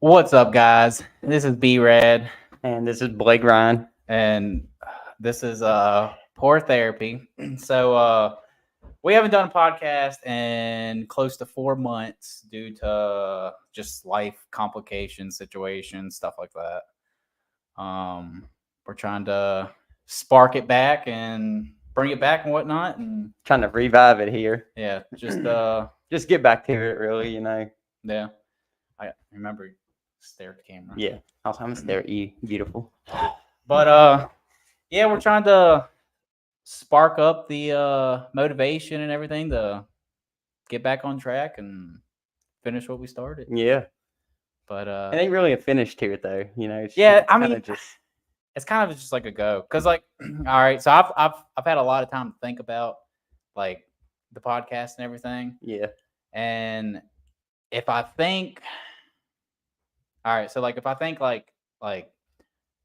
What's up, guys? This is B-Rad, And this is Blake Ryan. and this is Poor Therapy. So we haven't done a podcast in close to 4 months due to just life complications, situations, stuff like that. We're trying to spark it back and bring it back and whatnot, and Trying to revive it here. yeah, Just get back to it, really. yeah. I remember stare at the camera. Yeah. I'm gonna stare at you, beautiful. But yeah, we're trying to spark up the motivation and everything to get back on track and finish what we started. Yeah. But It ain't really a finish to it though. yeah, I mean, kinda just it's kind of just like a go because, like, all right, so I've had a lot of time to think about like the podcast and everything, yeah. and if I think, all right, so like if I think like I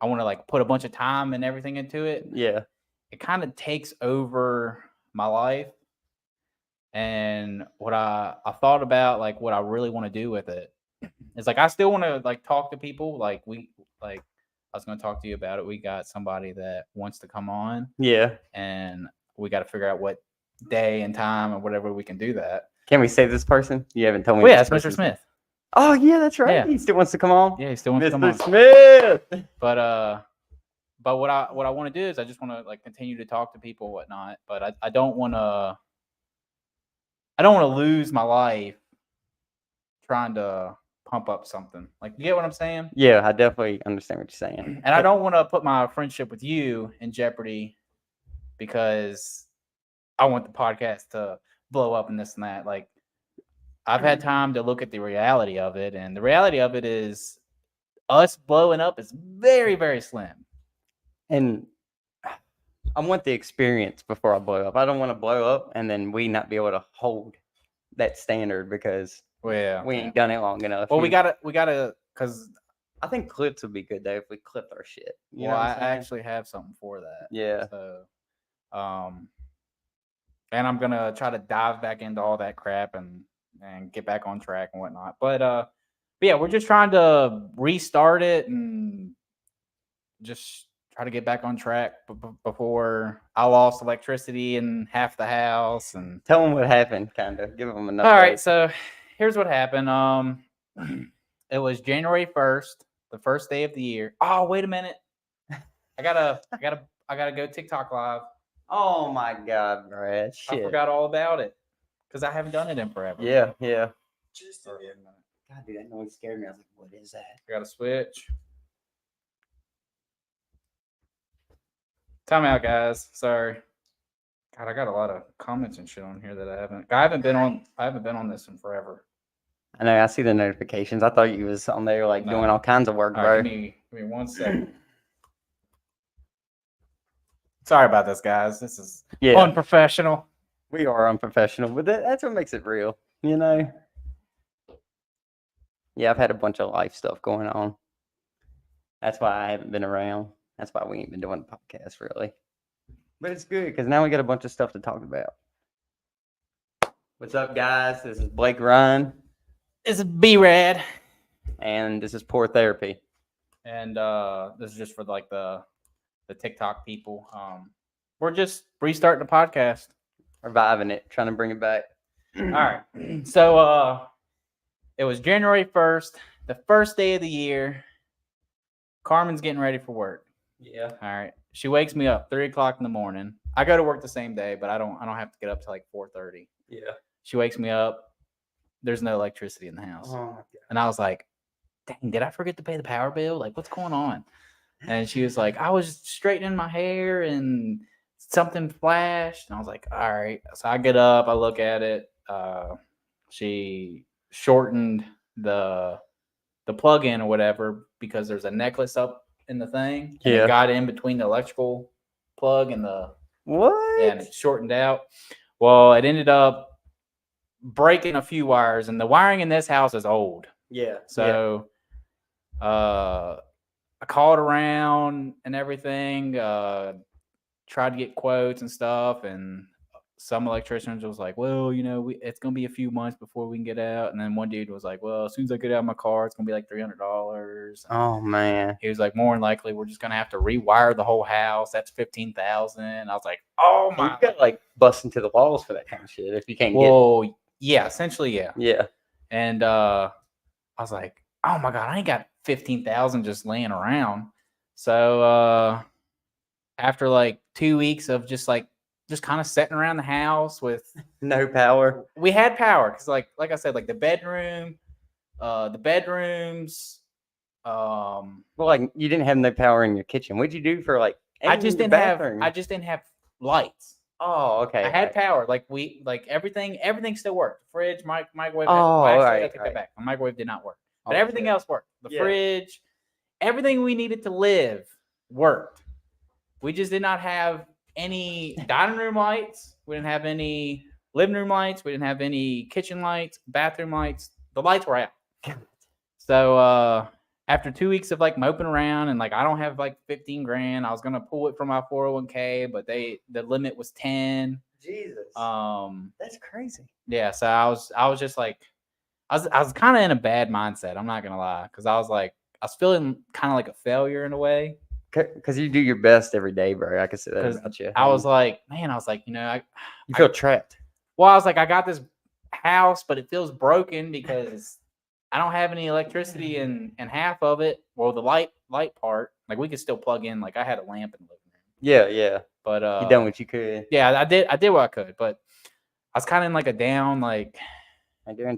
want to like put a bunch of time and everything into it, Yeah. it kind of takes over my life. And what I thought about, like, what I really want to do with it is like I still want to like talk to people. Like I was going to talk to you about it. We got somebody that wants to come on, Yeah. and we got to figure out what day and time or whatever we can do that. Can we say this person? You haven't told me. Well, yeah, this it's Mr. person's Smith. Oh yeah, that's right. Yeah. He still wants to come on. Yeah, he still wants to come on. Mr. Smith. But what I want to do is I just want to like continue to talk to people, and whatnot. But I don't want to lose my life trying to pump up something. Like, you get what I'm saying? Yeah, I definitely understand what you're saying. And I don't want to put my friendship with you in jeopardy because I want the podcast to blow up and this and that. Like, I've had time to look at the reality of it, and the reality of it is us blowing up is very, very slim. And I want the experience before I blow up. I don't want to blow up and then we not be able to hold that standard because Well, yeah, we ain't done it long enough. Well, we gotta, because I think clips would be good though if we clipped our shit. You well, know I what I'm saying? actually have something for that. Yeah. So, and I'm gonna try to dive back into all that crap and get back on track and whatnot. But yeah, we're just trying to restart it and just try to get back on track before I lost electricity in half the house. And Tell them what happened, kind of. Give them enough. all right, so here's what happened. It was January 1st, the first day of the year. Oh, wait a minute. I gotta go TikTok live. Oh my God, Brad. Shit. I forgot all about it because I haven't done it in forever. Yeah. Just a minute. God, dude, that noise scared me. I was like, what is that? I gotta switch. Time out, guys. Sorry. God, I got a lot of comments and shit on here that I haven't been on this in forever. I know. I see the notifications. I thought you was on there like doing all kinds of work, All bro. right, give me 1 second. Sorry about this, guys. This is unprofessional. We are unprofessional, but that's what makes it real, you know? Yeah, I've had a bunch of life stuff going on. That's why I haven't been around. That's why we ain't been doing the podcast, really. But it's good, because now we got a bunch of stuff to talk about. What's up, guys? This is Blake Ryan. This is B-Rad. And this is Poor Therapy. And this is just for like the TikTok people. We're just restarting the podcast. Reviving it, trying to bring it back. All right. So it was January 1st, the first day of the year. Carmen's getting ready for work. Yeah. All right. She wakes me up 3:00 in the morning. I go to work the same day, but I don't have to get up till like 4:30. Yeah. She wakes me up. There's no electricity in the house. Oh my God. And I was like, dang, did I forget to pay the power bill? Like, what's going on? And she was like, I was straightening my hair and something flashed. And I was like, all right. So I get up, I look at it. She shortened the plug-in or whatever because there's a necklace up in the thing. And it got in between the electrical plug and the what? And it shortened out. Well, it ended up breaking a few wires, and the wiring in this house is old. Yeah. So I called around and everything, tried to get quotes and stuff, and some electricians was like, well, it's gonna be a few months before we can get out. And then one dude was like, well, as soon as I get out of my car, it's gonna be like $300. Oh man. He was like, more than likely, we're just gonna have to rewire the whole house. That's $15,000. I was like, oh And my. you got like bust into the walls for that kind of shit if you can't Well, yeah, essentially, yeah. Yeah. And I was like, oh my god, I ain't got 15,000 just laying around. So after like 2 weeks of just kind of sitting around the house with no power. We had power because like I said, like the bedrooms. Well, like you didn't have no power in your kitchen. What'd you do for like? I just didn't have lights. Oh, okay. I had power. Like everything still worked. Fridge, microwave. Oh, actually, right, I take that back. My microwave did not work, but Oh, everything shit. else worked. The Yeah. fridge, everything we needed to live worked. We just did not have any dining room lights. We didn't have any living room lights. We didn't have any kitchen lights, bathroom lights. The lights were out. So after 2 weeks of like moping around and like I don't have like 15 grand, I was gonna pull it from my 401k, but the limit was 10. Jesus. That's crazy. Yeah, so I was just like I was kind of in a bad mindset. I'm not gonna lie, because I was feeling kind of like a failure in a way. Because you do your best every day, bro. I can say that about you. I was like, you feel trapped. Well, I was like, I got this house, but it feels broken because I don't have any electricity in half of it. Well, the light part, like we could still plug in. Like I had a lamp in the living room. Yeah. But you done what you could. Yeah, I did what I could, but I was kind of in like a down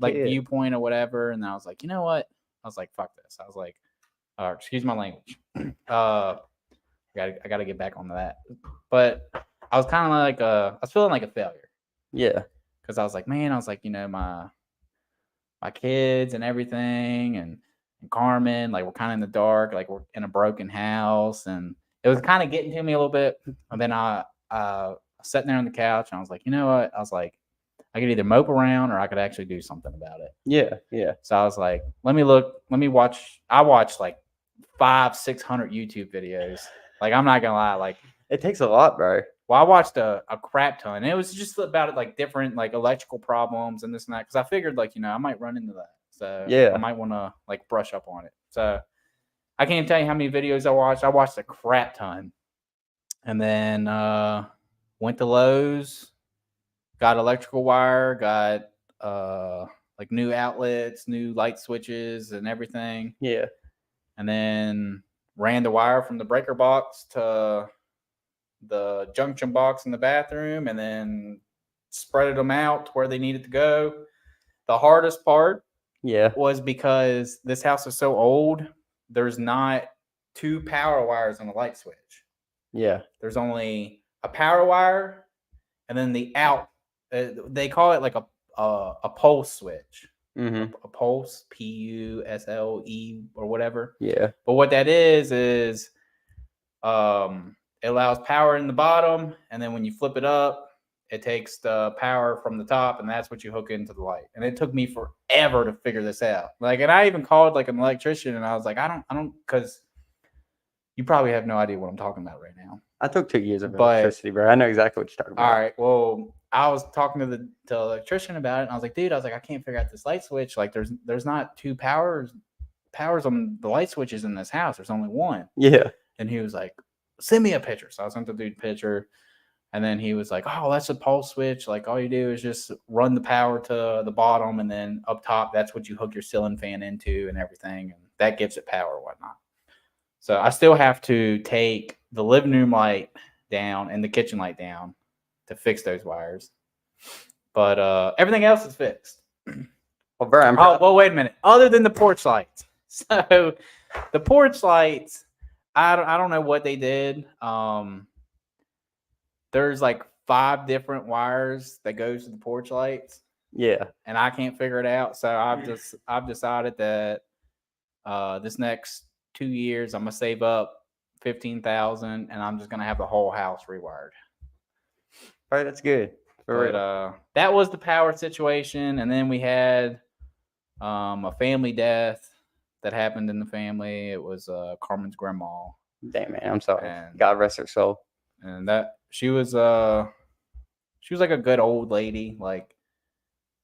viewpoint or whatever, and I was like, you know what? I was like, fuck this. I was like, excuse my language. I got to get back onto that. But I was kind of like I was feeling like a failure. Yeah. Because I was like, man, my kids and everything, and Carmen, like we're kind of in the dark, like we're in a broken house, and it was kind of getting to me a little bit. And then I sat there on the couch, and I was like, you know what? I was like, I could either mope around or I could actually do something about it. Yeah. So I was like, let me watch. I watched like 500-600 YouTube videos. Like I'm not gonna lie, like it takes a lot, bro. Well, I watched a crap ton, and it was just about like different like electrical problems and this and that, because I figured like I might run into that, so yeah, I might want to like brush up on it. So I can't tell you how many videos I watched. I watched a crap ton, and then went to Lowe's, got electrical wire, got like new outlets, new light switches, and everything. Yeah, and then ran the wire from the breaker box to the junction box in the bathroom, and then spreaded them out to where they needed to go. The hardest part was because this house is so old, there's not 2 power wires on the light switch. Yeah. There's only a power wire and then the out. They call it like a pulse switch. Mm-hmm. A pulse, PUSLE or whatever. Yeah. But what that is it allows power in the bottom, and then when you flip it up, it takes the power from the top, and that's what you hook into the light. And it took me forever to figure this out. Like, and I even called like an electrician, and I was like, I don't, because you probably have no idea what I'm talking about right now. I took 2 years of electricity, bro. I know exactly what you're talking about. All right. Well, I was talking to the electrician about it, and I was like, dude, I can't figure out this light switch. Like, there's not 2 powers on the light switches in this house. There's only one. Yeah. And he was like, send me a picture. So I sent the dude a picture, and then he was like, oh, that's a pulse switch. Like, all you do is just run the power to the bottom, and then up top, that's what you hook your ceiling fan into and everything, and that gives it power or whatnot. So I still have to take the living room light down and the kitchen light down to fix those wires. But everything else is fixed. Well, bro, wait a minute. Other than the porch lights. So the porch lights, I don't know what they did. There's like 5 different wires that goes to the porch lights. Yeah. And I can't figure it out. So I've decided that this next 2 years I'm gonna save up $15,000, and I'm just gonna have the whole house rewired. All right, that's good. That was the power situation, and then we had a family death that happened in the family. It was Carmen's grandma. Damn, man, I'm sorry. God rest her soul. And that she was She was like a good old lady. Like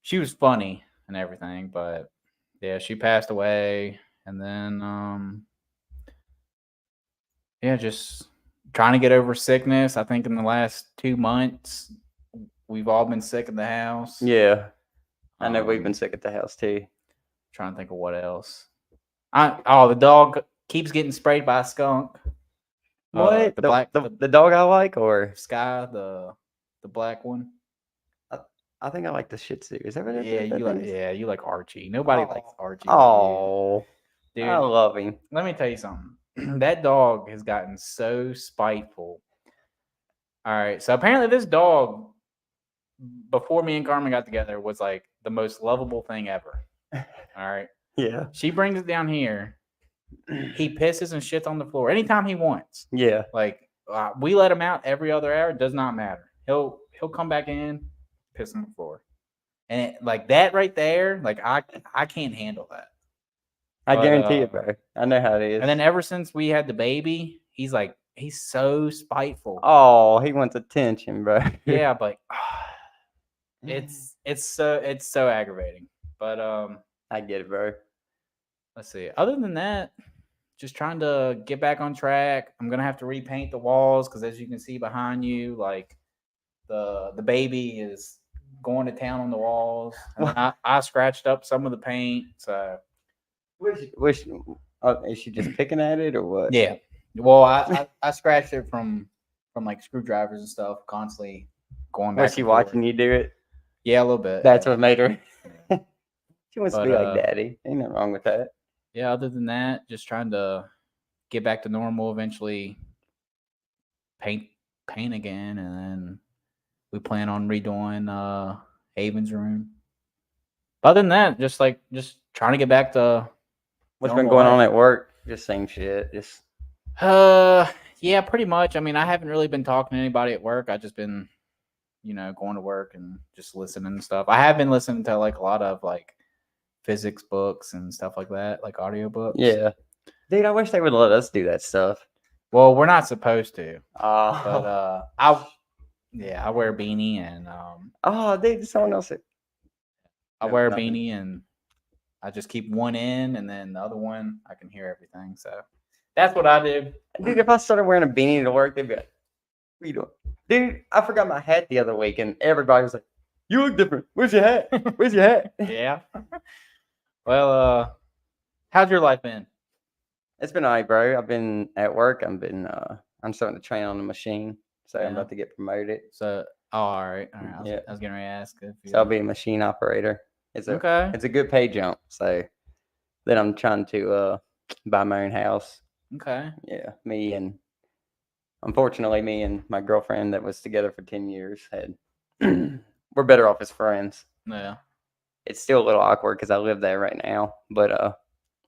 she was funny and everything, but yeah, she passed away, and then yeah, just trying to get over sickness. I think in the last 2 months, we've all been sick at the house. Yeah. I know we've been sick at the house too. Trying to think of what else. The dog keeps getting sprayed by a skunk. What? The black The dog I like, or Sky, the black one. I think I like the Shih Tzu. Is that what Yeah, that thing is? you like Archie. Nobody likes Archie. Oh, Dude, I love him. let me tell you something. That dog has gotten so spiteful. All right, so apparently this dog, before me and Carmen got together, was like the most lovable thing ever. All right, Yeah. she brings it down here. He pisses and shits on the floor anytime he wants. Yeah. Like we let him out every other hour. It does not matter. He'll come back in, piss on the floor, and like that right there, like I can't handle that. I guarantee it, bro. I know how it is. And then ever since we had the baby, he's so spiteful. Oh, he wants attention, bro. Yeah, but it's so aggravating. But I get it, bro. let's see. Other than that, just trying to get back on track. I'm gonna have to repaint the walls because, as you can see behind you, like the baby is going to town on the walls. And I scratched up some of the paint. So, is she just picking at it or what? yeah. Well, I scratched it from like screwdrivers and stuff, constantly going back. Was she watching you do it? Yeah, a little bit. That's what made her. She wants to be like daddy. Ain't nothing wrong with that. Yeah, other than that, just trying to get back to normal. Eventually, paint again, and then we plan on redoing Haven's room. Other than that, just trying to get back to what's been going on at work. Just same shit. Just yeah, pretty much. I mean, I haven't really been talking to anybody at work. I've just been, going to work and just listening to stuff. I have been listening to like a lot of like physics books and stuff like that, like audiobooks. Yeah. Dude, I wish they would let us do that stuff. Well, we're not supposed to. But I wear a beanie and dude, someone else. I wear a beanie and I just keep one in, and then the other one I can hear everything. So that's what I do. Dude, if I started wearing a beanie to work, they'd be like, "What are you doing?" Dude, I forgot my hat the other week, and everybody was like, "You look different. Where's your hat? Where's your hat?" Yeah. Well, how's your life been? It's been all right, bro. I've been at work. I'm starting to train on the machine, so I'm about to get promoted. So, all right. I was getting ready to ask. So I'll be a machine operator. It's a good pay jump. So then I'm trying to buy my own house. Okay. Yeah, unfortunately, me and my girlfriend that was together for 10 years we're better off as friends. Yeah. It's still a little awkward because I live there right now, but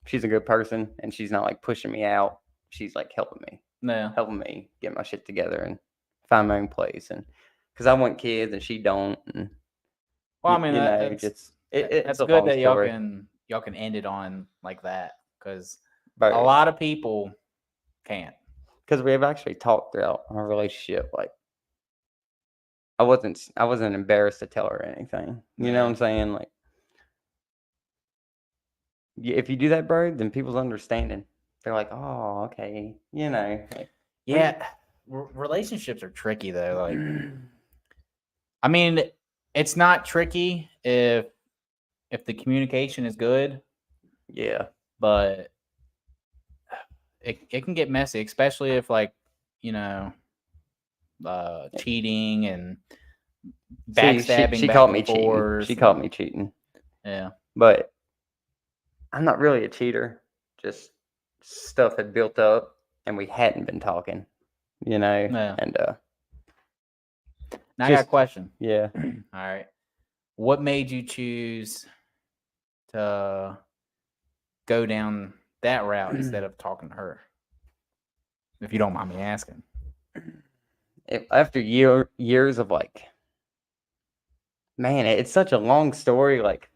she's a good person and she's not like pushing me out. She's like helping me get my shit together and find my own place. And because I want kids and she don't. And, well, I mean, it's good that y'all can end it on like that because a lot of people can't. Because we have actually talked throughout our relationship. Like, I wasn't embarrassed to tell her anything. You know what I'm saying? Like, if you do that, bro, then people's understanding. They're like, oh, okay, Like, yeah, relationships are tricky though. Like, I mean, it's not tricky if the communication is good. Yeah, but it can get messy, especially if like cheating and backstabbing. She caught me cheating. She caught me cheating. Yeah, but I'm not really a cheater. Just stuff had built up, and we hadn't been talking. Yeah. And now I got a question. Yeah. All right. What made you choose to go down that route instead of talking to her? If you don't mind me asking. After years of like, man, it's such a long story. Like,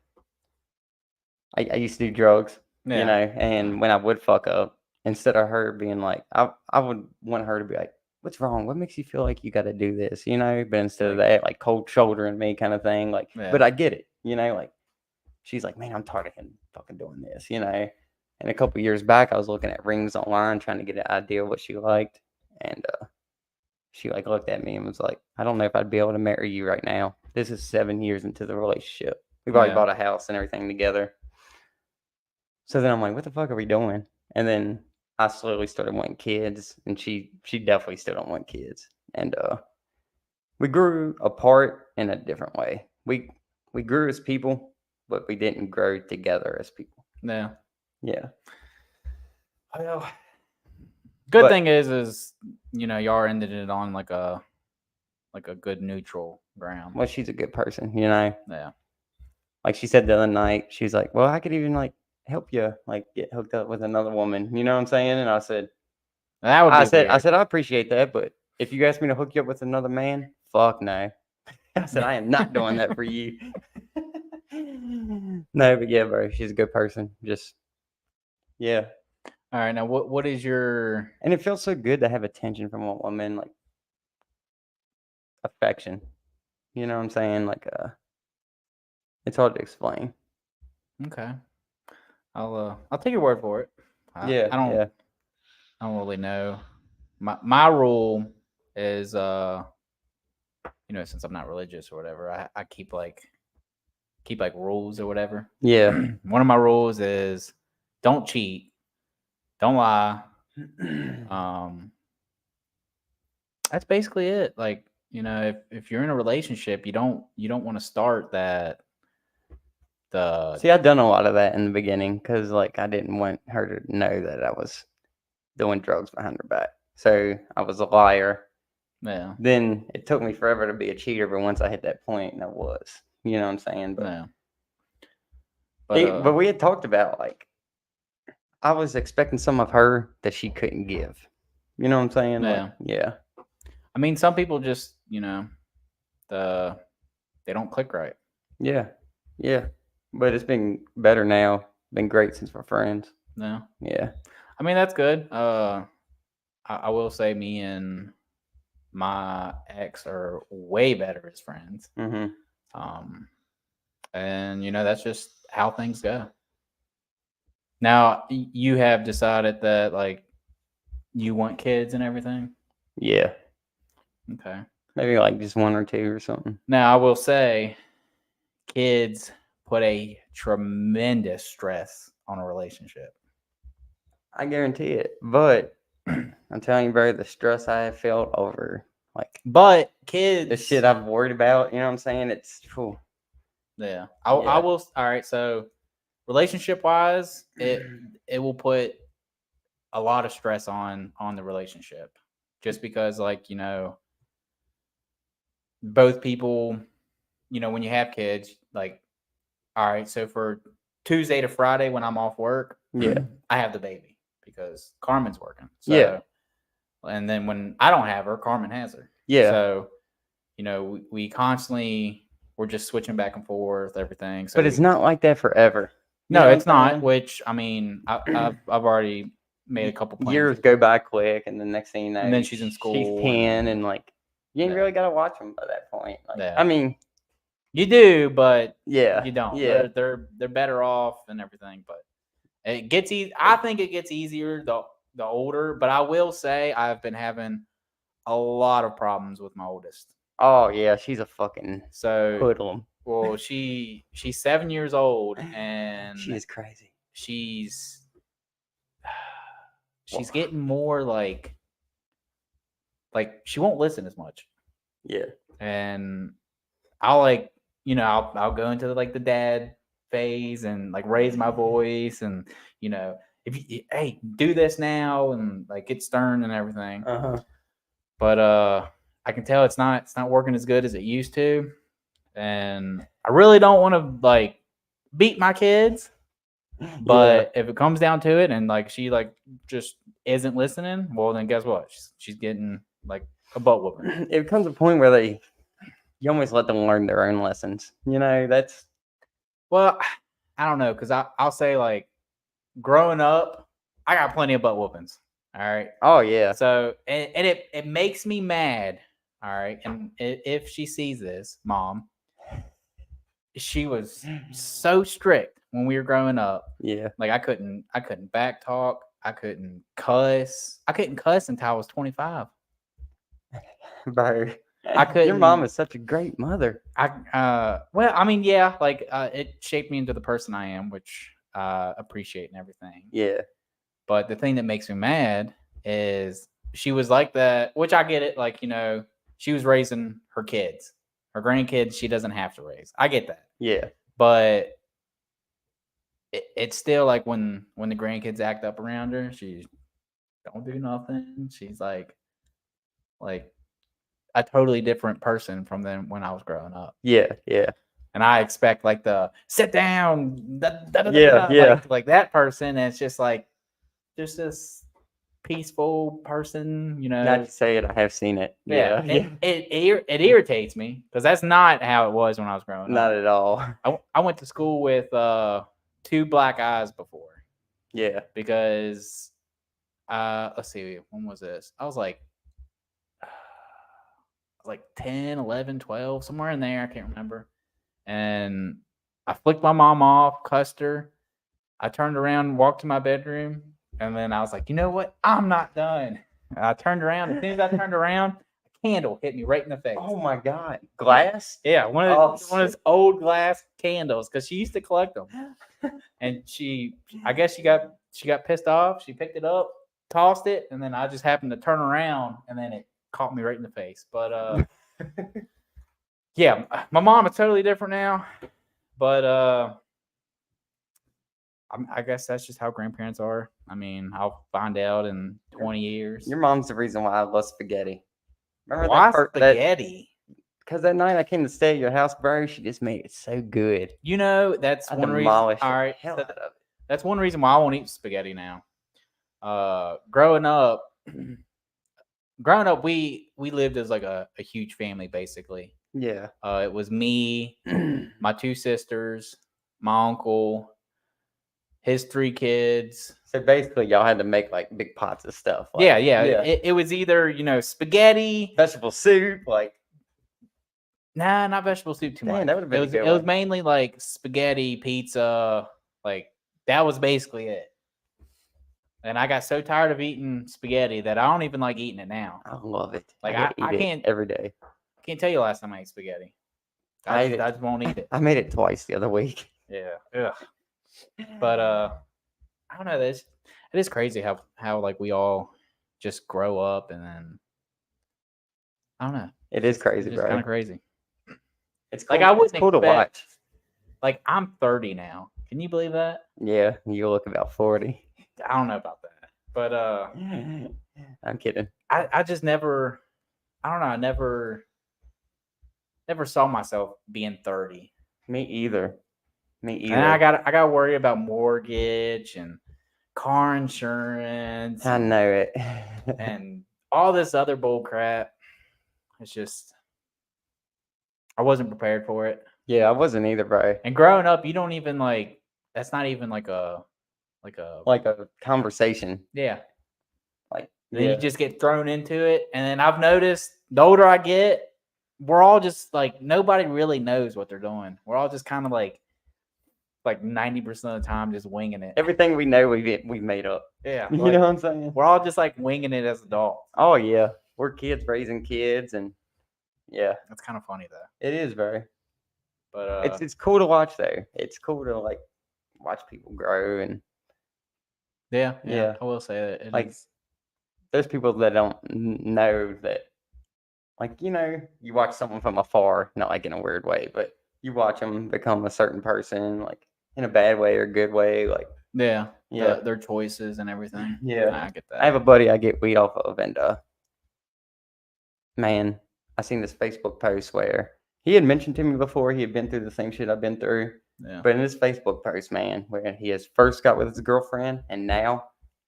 I used to do drugs, and when I would fuck up, instead of her being like, I would want her to be like, what's wrong? What makes you feel like you got to do this? You know, but instead of Like, that, like cold shouldering me kind of thing. Like, yeah. but I get it. You know, like she's like, man, I'm tired of him fucking doing this. You know, and a couple years back, I was looking at rings online trying to get an idea of what she liked, and she like looked at me and was like, I don't know if I'd be able to marry you right now. This is 7 years into the relationship. We've already Yeah. bought a house and everything together. So then I'm like, what the fuck are we doing? And then I slowly started wanting kids, and she definitely still don't want kids. And we grew apart in a different way. We grew as people, but we didn't grow together as people. Yeah. Yeah. Well, good But thing is y'all ended it on like a good neutral ground. well, she's a good person, you know. Yeah. Like she said the other night, she's like, well, I could even like help you like get hooked up with another woman. You know what I'm saying? And I said, That would be weird. I appreciate that, but if you ask me to hook you up with another man, fuck no. I said, I am not doing that for you. No, but yeah, bro, she's a good person. Just yeah. All right, now what is your And it feels so good to have attention from a woman, like affection. You know what I'm saying? Like it's hard to explain. okay? I'll take your word for it. Yeah, I don't yeah. I don't really know. My rule is since I'm not religious or whatever, I keep like rules or whatever. Yeah. One of my rules is don't cheat, don't lie. That's basically it. Like, if you're in a relationship, you don't want to start that See, I've done a lot of that in the beginning because, like, I didn't want her to know that I was doing drugs behind her back. So I was a liar. yeah. Then it took me forever to be a cheater, but once I hit that point, and I was. You know what I'm saying? But Yeah. but we had talked about like I was expecting some of her that she couldn't give. You know what I'm saying? Yeah. Like, yeah. I mean, some people just, they don't click right. Yeah. Yeah. But it's been better now. Been great since we're friends. No. Yeah. I mean, that's good. I will say me and my ex are way better as friends. Mm-hmm. And that's just how things go. Now, you have decided that like you want kids and everything. Yeah. Okay. Maybe like just one or two or something. Now, I will say kids put a tremendous stress on a relationship. I guarantee it. But I'm telling you, bro, the stress I have felt over like But kids, the shit I've worried about, you know what I'm saying? It's cool. yeah. I will. All right. So, relationship wise, it will put a lot of stress on the relationship, just because like both people, when you have kids, like, all right. So for Tuesday to Friday when I'm off work, Yeah. I have the baby because Carmen's working. So, Yeah. And then when I don't have her, Carmen has her. Yeah. So, we constantly we're just switching back and forth everything. So but it's not like that forever. No, it's not. Which I mean, I've already made a couple plans. Years go by quick, and the next thing you know, and then she's in school. She's 10, and like you ain't Yeah. really gotta watch them by that point. Like, Yeah. I mean, you do, but yeah, you don't. Yeah. They're better off and everything, but it gets easy. I think it gets easier the older. But I will say I've been having a lot of problems with my oldest. Oh yeah, she's a fucking So hoodlum. well, she's 7 years old, and she is crazy. She's getting more like she won't listen as much. Yeah. And I'll like, I'll go into like the dad phase and like raise my voice and if you, hey, do this now, and like get stern and everything. But I can tell it's not working as good as it used to. And I really don't want to like beat my kids. But if it comes down to it, and like she like just isn't listening, well then guess what? She's getting like a butt whooping. It comes a point where you almost let them learn their own lessons. That's well, I don't know, because I'll say like growing up, I got plenty of butt whoopings. All right. Oh yeah. So and it makes me mad. All right. And if she sees this, mom, she was so strict when we were growing up. Yeah. Like I couldn't back talk. I couldn't cuss. I couldn't cuss until I was 25. Bro. I Your mom couldn't. is such a great mother. Well, I mean, yeah, like it shaped me into the person I am, which appreciate and everything. Yeah. But the thing that makes me mad is she was like that, which I get it. Like, she was raising her kids, her grandkids. She doesn't have to raise. I get that. Yeah. But it's still like when the grandkids act up around her, she don't do nothing. She's like a totally different person from them when I was growing up. Yeah. Yeah. And I expect like the sit down, Yeah. like that person. And it's just like just this peaceful person, Now that you say it, I have seen it. Yeah, Yeah. it irritates me because that's not how it was when I was growing Not up. at all. I went to school with 2 black eyes before Yeah. because let's see, when was this? I was like 10, 11, 12, somewhere in there. I can't remember. And I flicked my mom off, cussed her. I turned around, walked to my bedroom, and then I was like, you know what? I'm not done. And I turned around. As soon as I turned around, a candle hit me right in the face. Oh my God. Glass? Yeah, one of those old glass candles because she used to collect them. And I guess she got pissed off. She picked it up, tossed it, and then I just happened to turn around, and then it caught me right in the face. But yeah, my mom is totally different now. But I guess that's just how grandparents are. I mean, I'll find out in 20 years. Your mom's the reason why I love spaghetti. Remember Why that spaghetti? Because that night I came to stay at your house, bro, she just made it so good. That's I one reason. demolished All the right, hell out of it. that's one reason why I won't eat spaghetti now. Growing up, we lived as like a huge family basically. Yeah. It was me, my 2 sisters, my uncle, his 3 kids. So basically, y'all had to make like big pots of stuff. Like, Yeah. It was either spaghetti, vegetable soup, like. Nah, not vegetable soup too much. That would have been It was mainly like spaghetti, pizza, like that was basically it. And I got so tired of eating spaghetti that I don't even like eating it now. I love it. Like I can't every day. I can't tell you last time I ate spaghetti. I just won't eat it. I made it twice the other week. Yeah. Ugh. But I don't know. It is crazy how like we all just grow up and then I don't know. It is crazy, It's bro. kind of crazy. It's cool. Like I wouldn't cool to watch. Like I'm 30 now. Can you believe that? Yeah, you look about 40. I don't know about that, but I'm kidding. I just never. I don't know. I never saw myself being 30. Me either. And I got to worry about mortgage and car insurance. I know it. And all this other bull crap. It's just I wasn't prepared for it. Yeah, I wasn't either, bro. And growing up, you don't even like. That's not even like a conversation. Yeah. Like then you just get thrown into it. And then I've noticed the older I get, we're all just like nobody really knows what they're doing. We're all just kind of like 90% of the time just winging it. Everything we know we've made up. Yeah. You know what I'm saying? We're all just like winging it as adults. Oh yeah. We're kids raising kids and yeah. That's kind of funny though. It is very. But it's cool to watch though. It's cool to like watch people grow and yeah. I will say that like there's people that don't know that like you watch someone from afar, not like in a weird way, but you watch them become a certain person like in a bad way or good way, like their choices and everything. Yeah, I get that. I have a buddy I get weed off of, and man, I seen this Facebook post where he had mentioned to me before he had been through the same shit I've been through. Yeah. But in this Facebook post, man, where he has first got with his girlfriend and now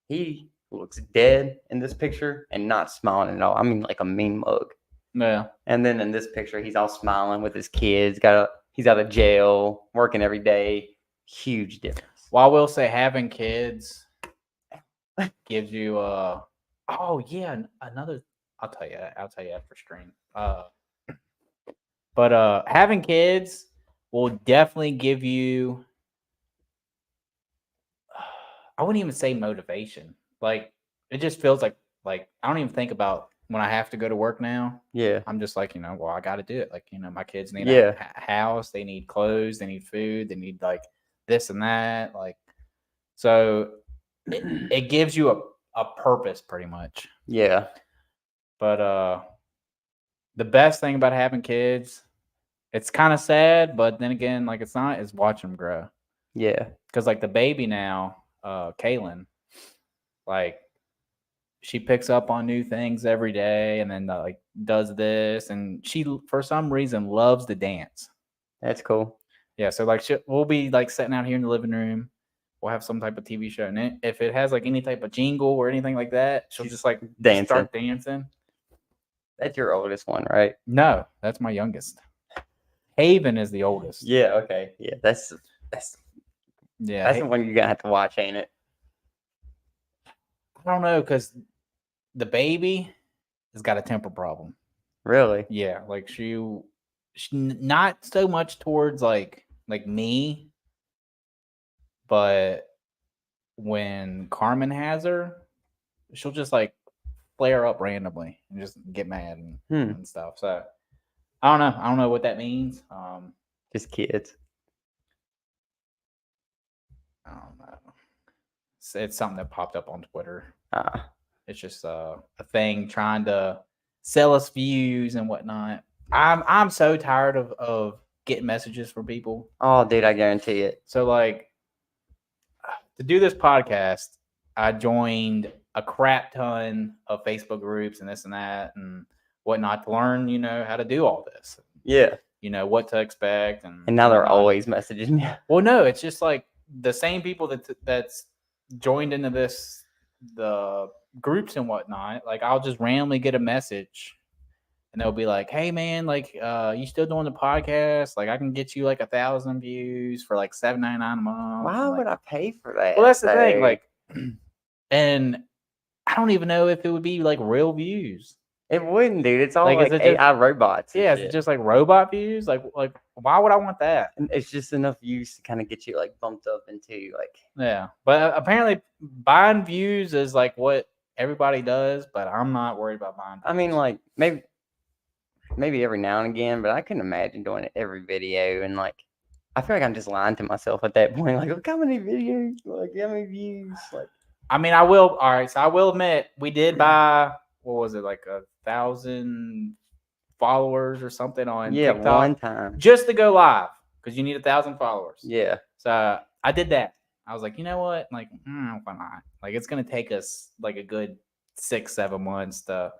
he looks dead in this picture and not smiling at all. I mean, like a mean mug. Yeah. And then in this picture, he's all smiling with his kids. He's out of jail, working every day. Huge difference. Well, I will say having kids gives you Oh yeah, another. I'll tell you. I'll tell you after stream. But having kids will definitely give you. I wouldn't even say motivation. Like it just feels like I don't even think about when I have to go to work now. Yeah. I'm just like, well, I got to do it. Like, my kids need Yeah. a house, they need clothes, they need food, they need like this and that. Like, so it gives you a purpose pretty much. Yeah. But the best thing about having kids, it's kind of sad, but then again, like it's not, is watch them grow. Yeah. Because like the baby now, Kaylin, like she picks up on new things every day and then like does this, and she for some reason loves to dance. That's cool. Yeah, so like we'll be like sitting out here in the living room, we'll have some type of TV show, and if it has like any type of jingle or anything like that, she'll just like dancing. start dancing. That's your oldest one, right? No, that's my youngest. Haven is the oldest. Yeah. Okay. Yeah. That's the one you're gonna have to watch, ain't it? I don't know, because the baby has got a temper problem. Really? Yeah, like she not so much towards like me, but when Carmen has her, she'll just like flare up randomly and just get mad and stuff. So I don't know what that means. Just kids. I don't know. It's something that popped up on Twitter. It's just a thing trying to sell us views and whatnot. I'm so tired of getting messages from people. Oh, dude, I guarantee it. So like to do this podcast, I joined a crap ton of Facebook groups and this and that and whatnot to learn, how to do all this. Yeah. What to expect. And now they're always messaging you. Well, no, it's just like the same people that's joined into the groups and whatnot. Like I'll just randomly get a message and they'll be like, "Hey man, like you still doing the podcast? Like I can get you like 1,000 views for like $7.99 a month." Why would I pay for that? Well, that's the thing. Like, and I don't even know if it would be like real views. It wouldn't, dude. It's all like AI robots. Yeah, it's just like robot views. Like why would I want that? And it's just enough views to kind of get you like bumped up into like. Yeah, but apparently buying views is like what everybody does, but I'm not worried about buying views. I mean, like maybe every now and again, but I couldn't imagine doing it every video. And like, I feel like I'm just lying to myself at that point. Like, look how many videos, like how many views. Like, I mean, I will. All right, so I will admit we did buy. What was it, like 1,000 followers or something on TikTok? One time just to go live because you need 1,000 followers. Yeah. So I did that. I was like, you know what? Like, why not? Like, it's gonna take us like a good 6-7 months to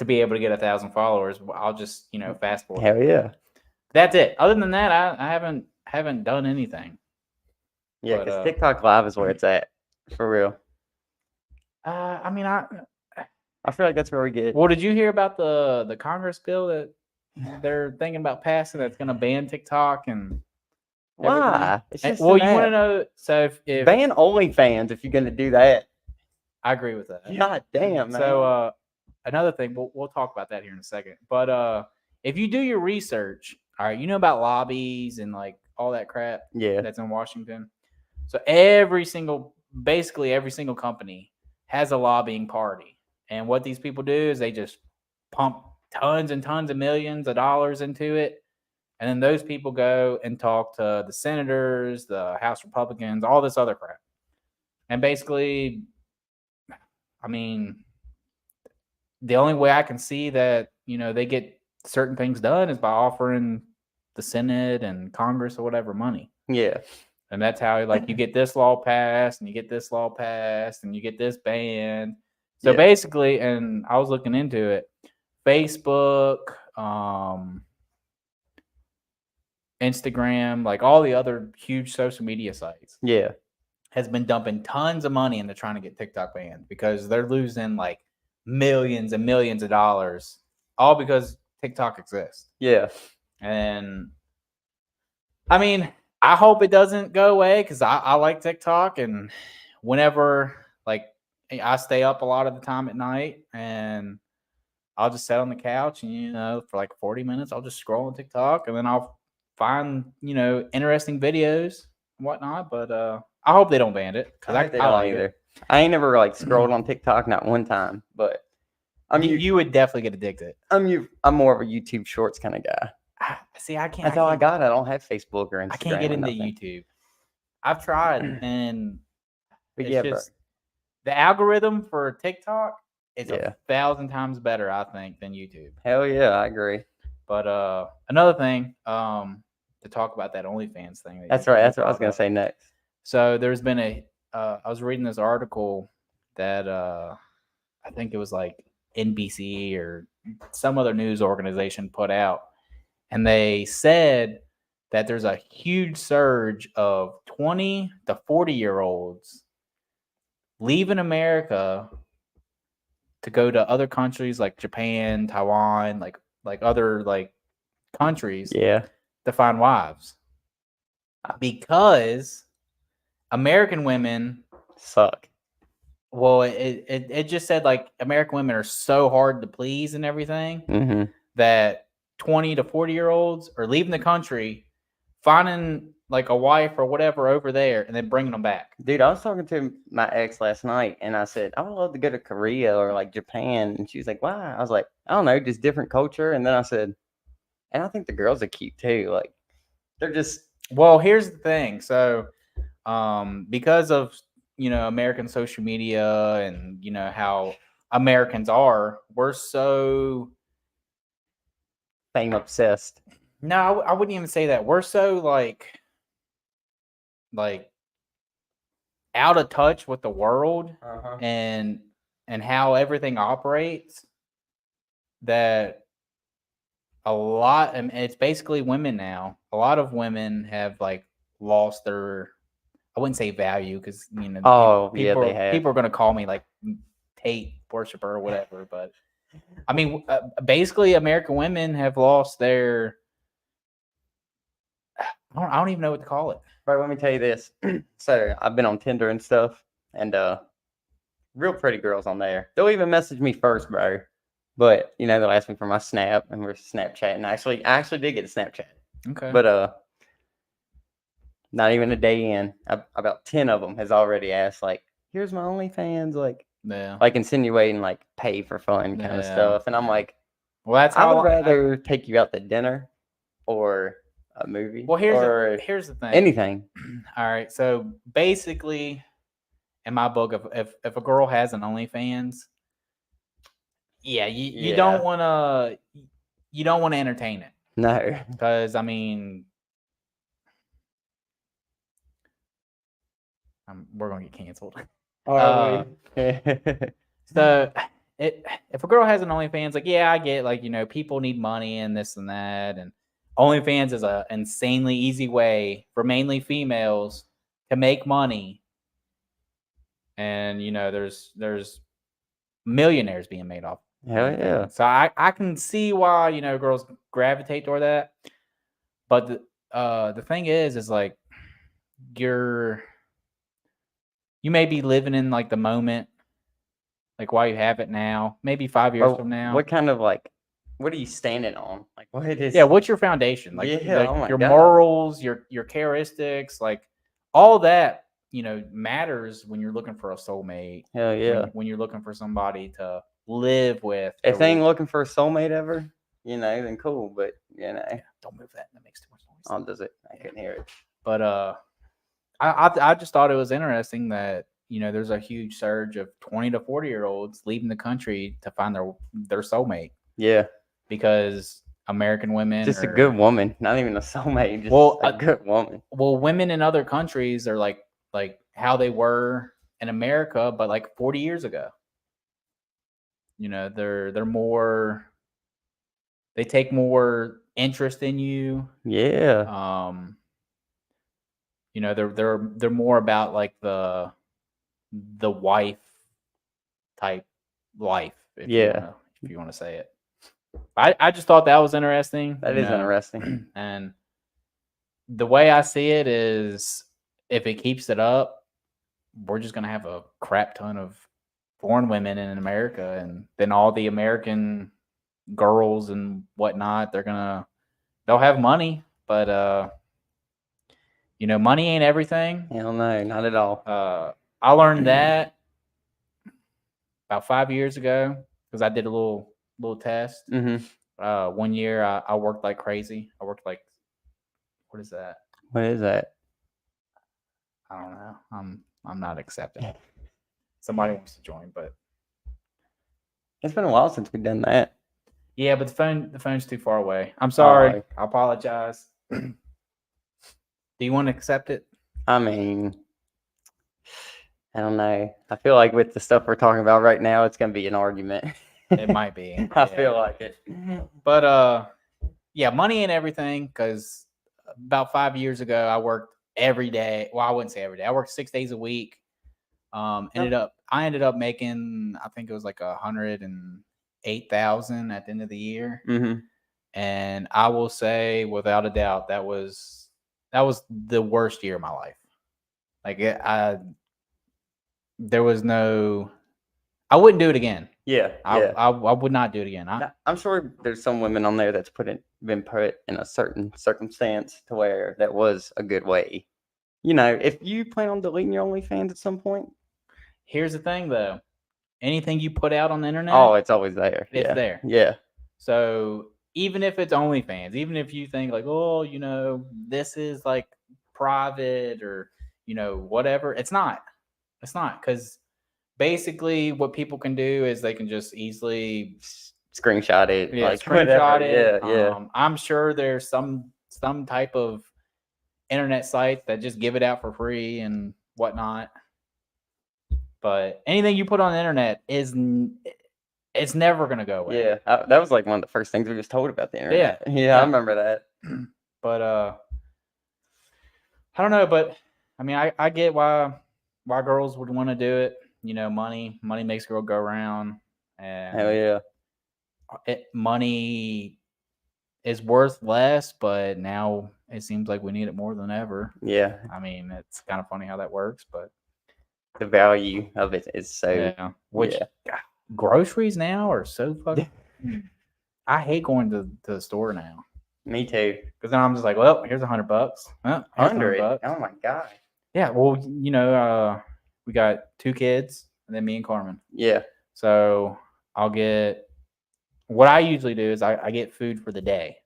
be able to get 1,000 followers. I'll just fast forward. Hell yeah. That's it. Other than that, I haven't done anything. Yeah, because TikTok Live is where it's at for real. I mean, I feel like that's where we get. Well, did you hear about the Congress bill that they're thinking about passing that's going to ban TikTok and why? It's just you want to know? So if ban OnlyFans if you're going to do that. I agree with that. God damn. Man. So another thing, we'll talk about that here in a second. But if you do your research, all right, you know about lobbies and like all that crap. Yeah. That's in Washington. So basically every single company has a lobbying party. And what these people do is they just pump tons and tons of millions of dollars into it. And then those people go and talk to the senators, the House Republicans, all this other crap. And basically, I mean, the only way I can see that, they get certain things done is by offering the Senate and Congress or whatever money. Yeah. And that's how like you get this law passed and you get this law passed and you get this banned. So basically, and I was looking into it, Facebook, Instagram, like all the other huge social media sites, has been dumping tons of money into trying to get TikTok banned because they're losing like millions and millions of dollars, all because TikTok exists. Yeah. And I mean, I hope it doesn't go away because I like TikTok, and whenever like I stay up a lot of the time at night, and I'll just sit on the couch and for like 40 minutes, I'll just scroll on TikTok, and then I'll find interesting videos and whatnot. But I hope they don't ban it because I hope they I don't like either. it. I ain't never like scrolled on TikTok, not one time. But You would definitely get addicted. I'm more of a YouTube Shorts kind of guy. See, I can't. That's all I got. I don't have Facebook or Instagram. I can't get or into nothing. YouTube. I've tried, and But it's yeah, just the algorithm for TikTok is Yeah. 1,000 times better, I think, than YouTube. Hell yeah, I agree. But another thing, to talk about that OnlyFans thing. That's right. That's what I was gonna say next. So there's been I was reading this article that I think it was like NBC or some other news organization put out, and they said that there's a huge surge of 20 to 40-year-olds leaving America to go to other countries like Japan, Taiwan, like other like countries Yeah. to find wives, because American women Suck. Well, it just said like American women are so hard to please and everything Mm-hmm. that 20 to 40-year-olds are leaving the country, finding like a wife or whatever over there, and then bringing them back. Dude, I was talking to my ex last night, and I said I would love to go to Korea or like Japan, and she was like, "Why?" I was like, "I don't know, just different culture." And then I said, "And I think the girls are cute too. Like, they're just." Well, here's the thing. So, because of American social media and how Americans are, we're so fame obsessed. No, I wouldn't even say that. We're so like out of touch with the world and how everything operates that a lot, and it's basically women now. A lot of women have like lost their, I wouldn't say value, because people are going to call me like Tate worshiper or whatever, but I mean, basically American women have lost their, I don't even know what to call it. Bro, let me tell you this. So I've been on Tinder and stuff, and real pretty girls on there. They'll even message me first, bro. But they'll ask me for my Snap, and we're Snapchatting. I actually did get a Snapchat. Okay. But not even a day in, about 10 of them has already asked, like, "Here's my OnlyFans," like insinuating like pay for fun kind of stuff. And I'm like, well, that's I would rather take you out to dinner or a movie. Well, here's the thing. Anything. All right. So basically, in my book, if a girl has an OnlyFans, you don't want to entertain it. No, because I mean, we're gonna get canceled. So if a girl has an OnlyFans, like, yeah, I get, like, people need money and this and that, and OnlyFans is a insanely easy way for mainly females to make money. And there's millionaires being made off. Hell yeah. So I can see why girls gravitate toward that. But the thing is like you may be living in like the moment, like while you have it now, maybe 5 years from now. What kind of what are you standing on? Like, what is? Yeah, what's your foundation? Like, your morals, your characteristics, like all that, matters when you're looking for a soulmate. Hell yeah. When you're looking for somebody to live with. If they ain't looking for a soulmate ever, then cool. But don't move that. That makes too much noise. Oh, does it? I couldn't hear it. But I just thought it was interesting that there's a huge surge of 20 to 40-year-olds leaving the country to find their soulmate. Yeah. Because American women, just a good woman, not even a soulmate, just a good woman. Well, women in other countries are like how they were in America, but like 40 years ago. They're more. They take more interest in you. Yeah. They're more about like the wife type life. If you want to say it. I just thought that was interesting. That is interesting. And the way I see it is, if it keeps it up, we're just gonna have a crap ton of foreign women in America, and then all the American girls and whatnot, they'll have money, but money ain't everything. Hell no, not at all. I learned that about 5 years ago because I did a little test. Mm-hmm. 1 year I worked like crazy. I worked like, what is that? What is that? I don't know. I'm not accepting. Somebody wants to join, but It's been a while since we've done that. yeah, but the phone's too far away. I'm sorry. Alright. I apologize. Do you want to accept it? I mean, I don't know. I feel like with the stuff we're talking about right now, it's gonna be an argument. It might be. I feel like it. But yeah, money ain't everything. Because about 5 years ago, I worked every day. Well, I wouldn't say every day. I worked 6 days a week. I ended up making, I think it was like 108,000 at the end of the year. Mm-hmm. And I will say, without a doubt, that was the worst year of my life. Like there was no, I wouldn't do it again. Yeah, I would not do it again. I'm sure there's some women on there that's been put in a certain circumstance to where that was a good way. If you plan on deleting your OnlyFans at some point, Here's the thing, though. Anything you put out on the internet, oh, it's always there. It's there. Yeah. So even if it's OnlyFans, even if you think like, oh, this is like private or whatever, it's not. It's not, because basically what people can do is they can just easily Screenshot it. Screenshot it. Yeah. I'm sure there's some type of internet sites that just give it out for free and whatnot. But anything you put on the internet it's never gonna go away. Yeah, that was like one of the first things we was told about the internet. Yeah. I remember that. But I don't know. But I mean, I get why girls would want to do it. Money makes the world go around, and Hell yeah. Money is worth less, but now it seems like we need it more than ever. Yeah. I mean, it's kind of funny how that works, but the value of it is so. Yeah. God, groceries now are so fucking. I hate going to the store now. Me too. Because then I'm just like, well, here's $100. Here's $100. Oh my god. Yeah. Well, we got 2 kids, and then me and Carmen. Yeah. So I'll get. What I usually do is I get food for the day.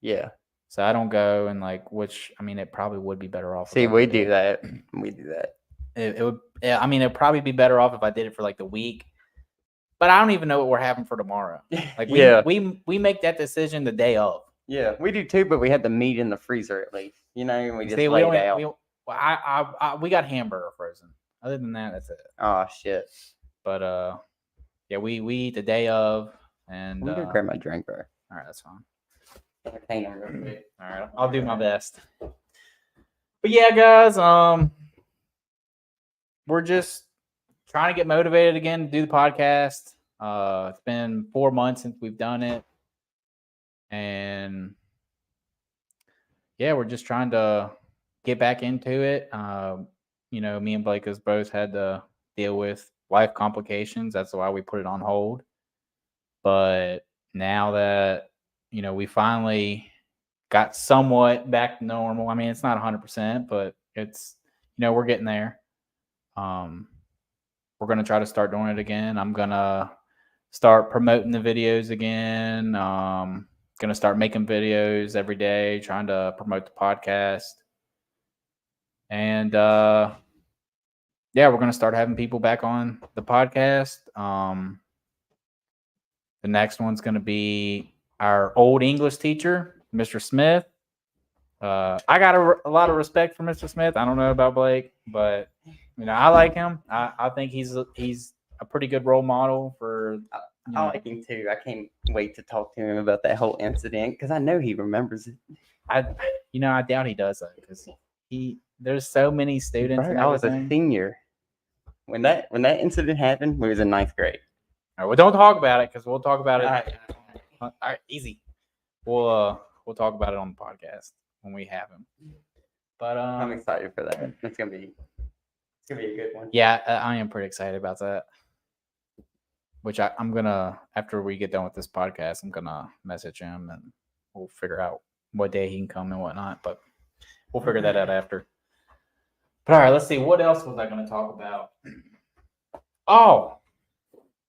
Yeah. So I don't go and which I mean, it probably would be better off. See, we do that. We do that. It would. I mean, it'd probably be better off if I did it for like the week. But I don't even know what we're having for tomorrow. Like we make that decision the day of. Yeah, we do too, but we had the meat in the freezer at least. And we just lay it out. We got hamburger frozen. Other than that, that's it. Oh shit. But yeah, we eat the day of, and I'm gonna grab my drink, bro. All right, that's fine. Entertain them real quick. All right, I'll do my best. But yeah, guys, we're just trying to get motivated again to do the podcast. It's been 4 months since we've done it. And yeah, we're just trying to get back into it. Me and Blake has both had to deal with life complications. That's why we put it on hold. But now that, we finally got somewhat back to normal. I mean, it's not 100%, but it's, we're getting there. We're going to try to start doing it again. I'm going to start promoting the videos again. Going to start making videos every day, trying to promote the podcast. And yeah, we're going to start having people back on the podcast. The next one's going to be our old English teacher, Mr. Smith. I got a lot of respect for Mr. Smith. I don't know about Blake, but I like him. I think he's a pretty good role model for. I like him too. I can't wait to talk to him about that whole incident because I know he remembers it. I doubt he does though, because there's so many students. Bro, I was a senior when that incident happened. We was in 9th grade. All right, well, don't talk about it because we'll talk about it. All right, easy. We'll talk about it on the podcast when we have him. But I'm excited for that. It's gonna be a good one. Yeah, I am pretty excited about that. which I'm gonna, after we get done with this podcast, I'm gonna message him and we'll figure out what day he can come and whatnot. But we'll figure that out after. But all right, let's see. What else was I gonna talk about? Oh,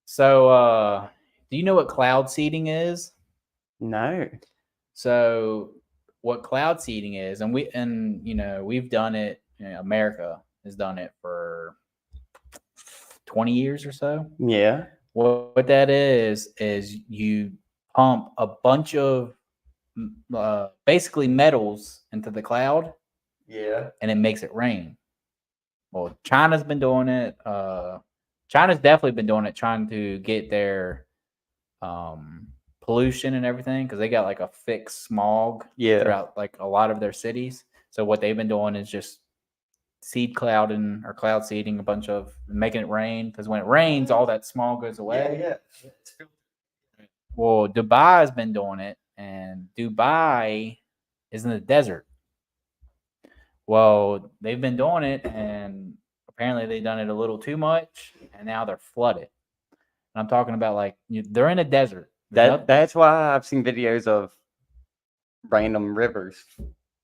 so do you know what cloud seeding is? No. So what cloud seeding is, and we've done it. America has done it for 20 years or so. Yeah. What that is you pump a bunch of basically metals into the cloud, Yeah. and it makes it rain. Well, China's been doing it. China's definitely been doing it, trying to get their pollution and everything, because they got like a fixed smog throughout like a lot of their cities. So what they've been doing is just seed clouding or cloud seeding a bunch of, making it rain, because when it rains, all that smog goes away. Yeah. Well, Dubai has been doing it, and Dubai is in the desert. Well, they've been doing it, and apparently they've done it a little too much, and now they're flooded. And I'm talking about like they're in a desert. That's why I've seen videos of random rivers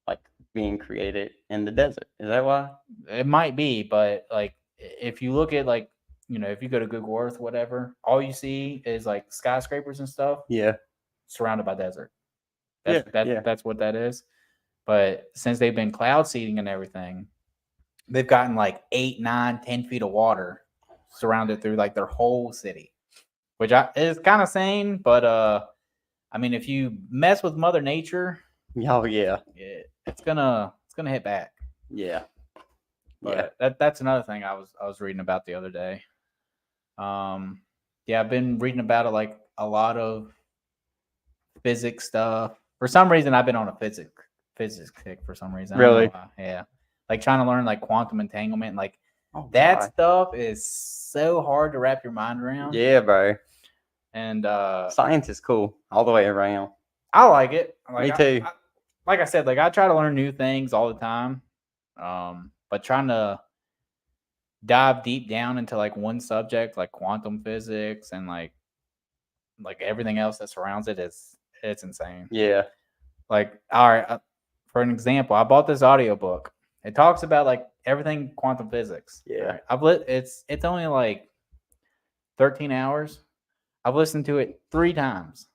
like being created in the desert. Is that why? It might be, but like if you look at like, if you go to Google Earth, whatever, all you see is like skyscrapers and stuff. Yeah. Surrounded by desert. Yeah. That's what that is. But since they've been cloud seeding and everything, they've gotten like 8, 9, 10 feet of water surrounded through like their whole city, which is kind of sane. But I mean, if you mess with Mother Nature, Oh yeah, it's gonna hit back. Yeah. But that's another thing I was reading about the other day. Yeah, I've been reading about it, like a lot of physics stuff. For some reason, I've been on a physics kick for some reason. Really? Yeah. Like trying to learn like quantum entanglement. Like that stuff is so hard to wrap your mind around. Yeah, bro. And science is cool all the way around. I like it. Me too. Like I said, like I try to learn new things all the time. But trying to dive deep down into like one subject, like quantum physics, and like everything else that surrounds it's insane. Yeah. Like, all right, for an example, I bought this audiobook. It talks about like everything quantum physics. Yeah. Right? It's only like 13 hours. I've listened to it 3 times.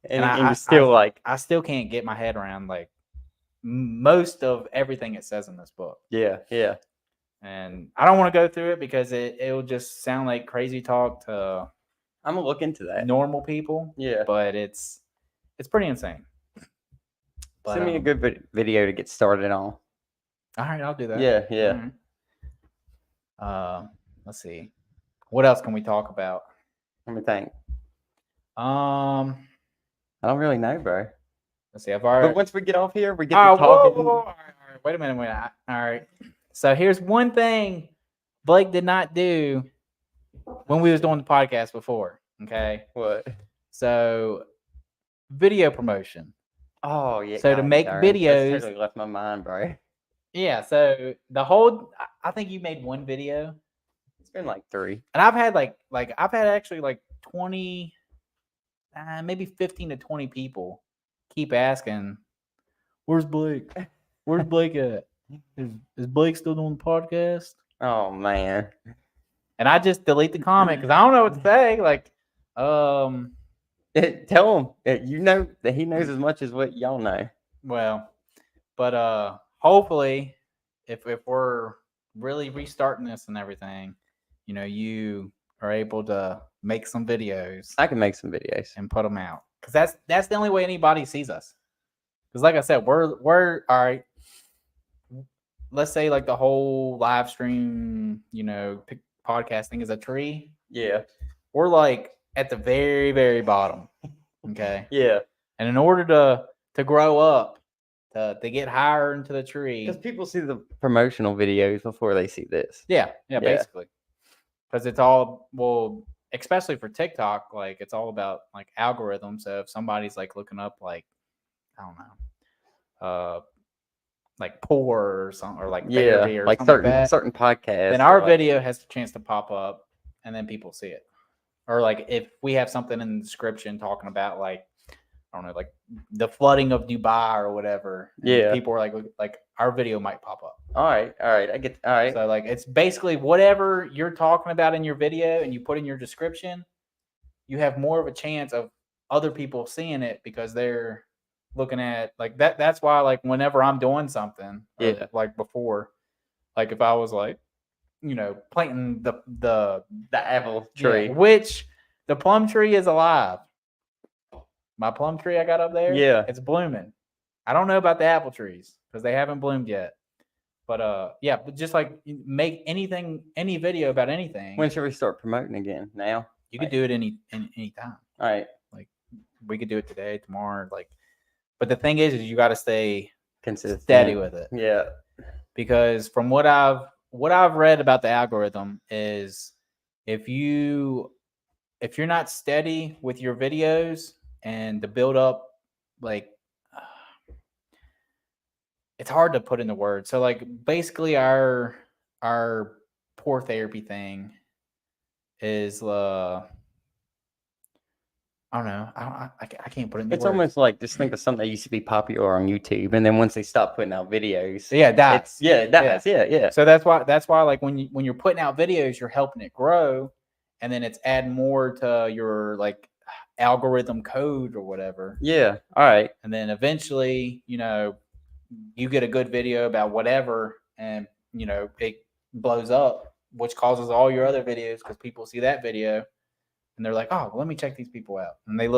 And I still I still can't get my head around like most of everything it says in this book. Yeah. And I don't want to go through it because it'll just sound like crazy talk to I'm gonna look into that. Normal people. Yeah. But it's pretty insane. But, send me a good video to get started on. All right, I'll do that. Yeah. Right. Let's see. What else can we talk about? Let me think. I don't really know, bro. Let's see. But once we get off here, we get to talking. Whoa. All right. Wait a minute. All right. So here's one thing Blake did not do when we was doing the podcast before. Okay. What? So video promotion. Oh yeah. So to make videos, that's totally left my mind, bro. Yeah. So I think you made one video. It's been like 3, and I've had I've had actually like 20, maybe 15 to 20 people keep asking, "Where's Blake? Where's Blake at? Is Blake still doing the podcast?" Oh man. And I just delete the comment because I don't know what to say. Like, tell him that you know that he knows as much as what y'all know. Well, but hopefully, if we're really restarting this and everything, you are able to make some videos. I can make some videos and put them out, because that's the only way anybody sees us. Because like I said, we're all right. Let's say like the whole live stream, podcasting is a tree. Yeah. We're like at the very, very bottom. Okay. Yeah. And in order to grow up, to get higher into the tree, because people see the promotional videos before they see this. Yeah, basically. Because it's all, especially for TikTok, like it's all about like algorithms. So if somebody's like looking up like, I don't know, like poor or something, or like therapy or like something certain podcasts, then our video has a chance to pop up, and then people see it. or like if we have something in the description talking about like I don't know, like the flooding of Dubai or whatever. And Yeah. people are like our video might pop up. All right. I get. All right. So like it's basically whatever you're talking about in your video and you put in your description, you have more of a chance of other people seeing it because they're looking at like that. That's why like whenever I'm doing something, Yeah. like before, like if I was like, you know, planting the apple tree. which the plum tree is alive. My plum tree I got up there, Yeah. it's blooming. I don't know about the apple trees because they haven't bloomed yet. But yeah, but just like make any video about anything. When should we start promoting again? Now? You could do it any time. All right. Like we could do it today, tomorrow. Like, but the thing is you got to stay consistent, steady with it. Yeah. Because from what I've read about the algorithm is if you're not steady with your videos and to build up like it's hard to put into words. So like basically our poor therapy thing is I don't know. I can't put it into It's words. almost like just think of something that used to be popular on YouTube, and then once they stop putting out videos, yeah, it dies. It dies. Yeah. So that's why like when you're putting out videos, you're helping it grow, and then it's adding more to your like algorithm code or whatever. Yeah. All right. And then eventually, you know, you get a good video about whatever, and you know it blows up, which causes all your other videos because people see that video and they're like, oh, well, let me check these people out, and they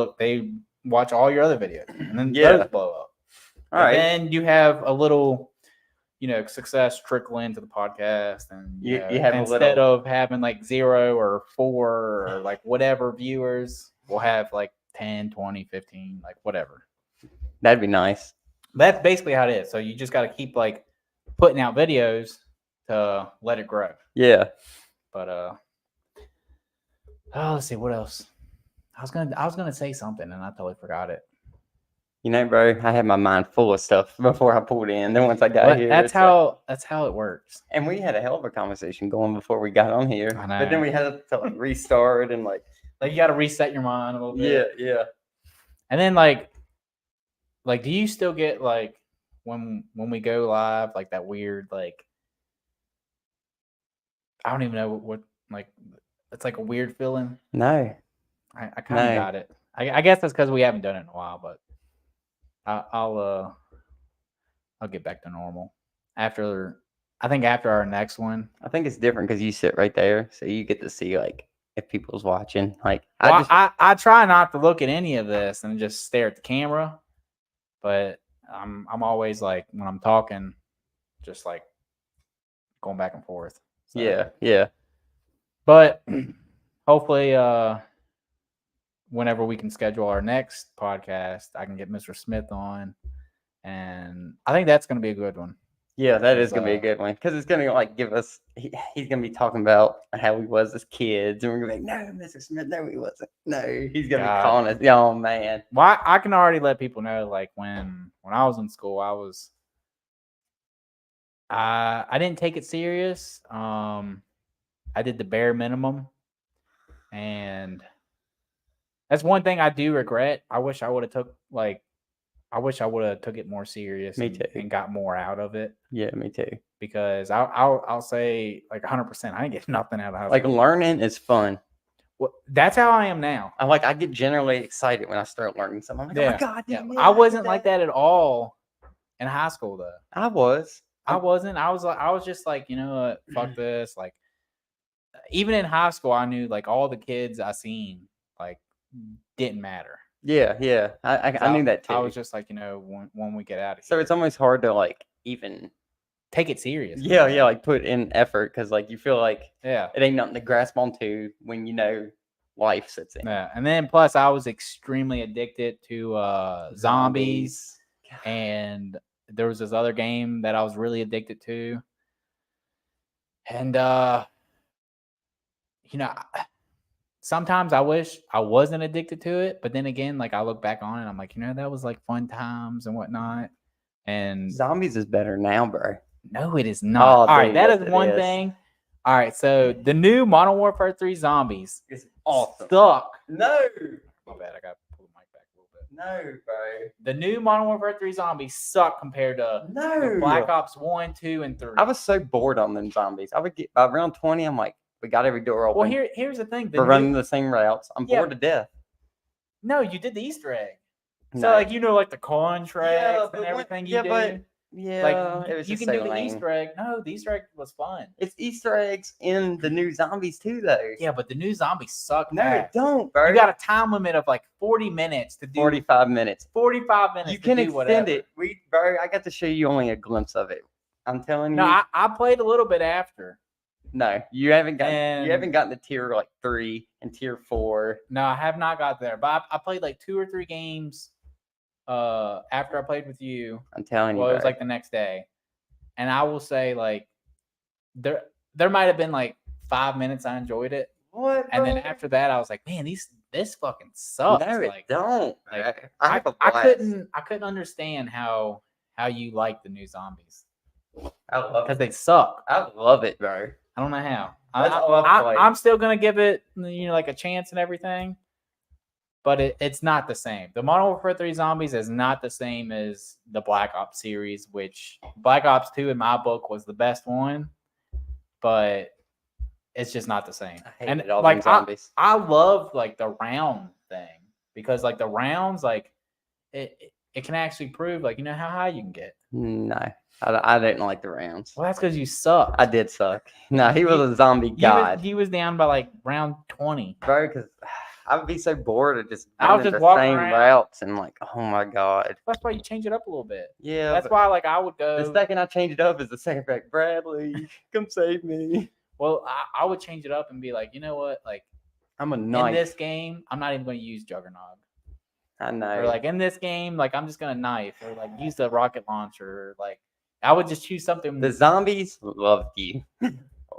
watch all your other videos, and then those blow up. All right. Then you have a little, you know, success trickle into the podcast, and you have instead of having like 0 or 4 or like whatever viewers, we'll have like 10, 20, 15, like whatever. That'd be nice. That's basically how it is. So you just got to keep like putting out videos to let it grow. Yeah. But let's see what else. I was gonna say something and I totally forgot it. You know, bro, I had my mind full of stuff before I pulled in. Then once I got here, that's how it works. And we had a hell of a conversation going before we got on here. I know. But then we had to like restart and like you got to reset your mind a little bit. Yeah. And then like do you still get like when we go live like that weird like I don't even know what like it's like a weird feeling? No. I kind of got it. I guess that's because we haven't done it in a while, but I'll get back to normal after our next one. I think it's different because you sit right there, so you get to see like if people's watching. Like I try not to look at any of this and just stare at the camera, but I'm always like when I'm talking, just like going back and forth. So. Yeah. But hopefully, whenever we can schedule our next podcast, I can get Mr. Smith on, and I think that's going to be a good one. Yeah, that is going to be a good one because it's going to like give us. He's going to be talking about how he was as kids, and we're going to be like, "No, Mr. Smith, no, he wasn't. No, he's going to be calling us." Oh man. Well, I can already let people know. Like when I was in school, I didn't take it serious. I did the bare minimum, and that's one thing I do regret. I wish I would have took it more serious. Me too. And got more out of it. Yeah, me too. Because I'll say like 100%. I didn't get nothing out of it. Like learning is fun. Well, that's how I am now. I get generally excited when I start learning something. I'm like, oh my God, yeah. I wasn't like that at all in high school though. I wasn't. I was just like, you know what, fuck this. Like even in high school, I knew like all the kids I seen like didn't matter. Yeah. I knew that too. I was just like, you know, when we get out of here. So it's almost hard to like even take it serious. Yeah, like put in effort because like you feel like it ain't nothing to grasp onto when you know life sits in. Yeah, and then plus I was extremely addicted to zombies, and there was this other game that I was really addicted to, and you know. Sometimes I wish I wasn't addicted to it, but then again, like I look back on it, I'm like, you know, that was like fun times and whatnot. And zombies is better now, bro. No, it is not. All right, that is one thing. All right, so the new Modern Warfare 3 zombies awesome. Suck. No. My bad. I got to pull the mic back a little bit. No, bro. The new Modern Warfare 3 zombies suck compared to the Black Ops 1, 2, and 3. I was so bored on them zombies. I would get by round 20. I'm like, we got every door open. Well, here's the thing. We're running the same routes. I'm bored to death. No, you did the Easter egg. No. So, like, like the contracts and everything you do. Like, it was you can do the Easter egg. No, the Easter egg was fun. It's Easter eggs in the new zombies too, though. Yeah, but the new zombies suck. No, it don't, bro. You got a time limit of like 40 minutes to do. 45 minutes. 45 minutes. You can extend it. Bro, I got to show you only a glimpse of it. I'm telling you. No, I played a little bit after. No, you haven't gotten to tier like 3 and tier 4. No, I have not got there. But I played like 2 or 3 games after I played with you. I'm telling you. Well, it was like the next day. And I will say, like, there might have been like 5 minutes I enjoyed it. What? And then after that, I was like, man, this fucking sucks. No, like, it don't. Like, I couldn't understand how you like the new zombies. I love because they suck. I love it, bro. I don't know how. I'm still gonna give it like a chance and everything, but it's not the same. The Modern Warfare 3 Zombies is not the same as the Black Ops series, which Black Ops 2 in my book was the best one, but it's just not the same. And all like zombies. I love like the round thing because like the rounds like it can actually prove like how high you can get. No. I didn't like the rounds. Well, that's because you suck. I did suck. No, he was a zombie god. He was down by like round 20. Bro, because I would be so bored of just walking the same routes and like, oh my god. That's why you change it up a little bit. Yeah. That's why like I would go. The second I change it up is the second back. Bradley, come save me. Well, I would change it up and be like, you know what? Like, I'm a knight. In this game, I'm not even going to use Juggernaut. I know. Or like in this game, like I'm just going to knife or like use the rocket launcher. Or, like I would just choose something. The zombies loved you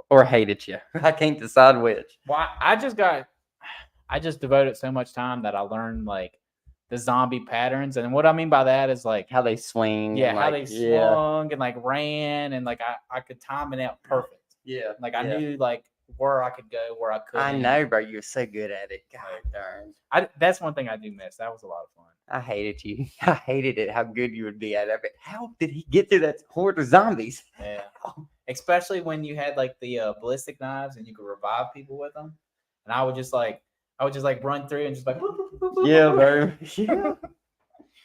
or hated you. I can't decide which. Well, I just devoted so much time that I learned like the zombie patterns. And what I mean by that is like how they swing. Yeah, how they swung and like ran and like I could time it out perfect. Yeah. Like I knew like where I could go, where I couldn't. I know, bro. You're so good at it. God darn. That's one thing I do miss. That was a lot of fun. I hated you. I hated it. How good you would be at it. But how did he get through that horde of zombies? Yeah. Especially when you had like the ballistic knives and you could revive people with them. And I would just like run through and just like yeah, bro. Yeah.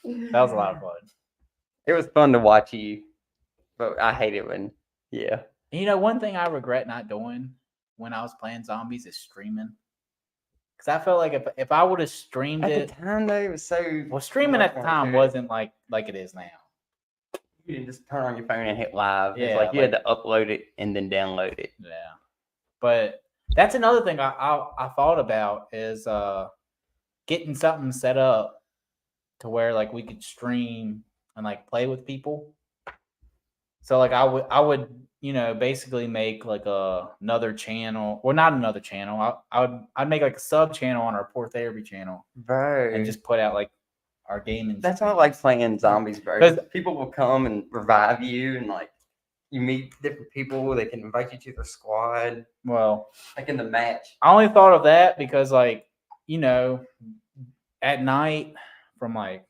That was a lot of fun. It was fun to watch you, but I hate it when one thing I regret not doing when I was playing zombies is streaming. Because I felt like if I would have streamed at it the time, though, it was so. Well, streaming at the time wasn't like it is now. You didn't just turn on your phone and hit live. Yeah, it's like you had to upload it and then download it. Yeah, but that's another thing I thought about is getting something set up to where like we could stream and like play with people. So like I would basically make like another channel, or not another channel. I'd make like a sub channel on our Poor Therapy channel, bro, and just put out like our gaming. That's why I like playing zombies, bro. Because people will come and revive you, and like you meet different people. They can invite you to their squad. Well, like in the match. I only thought of that because like at night from like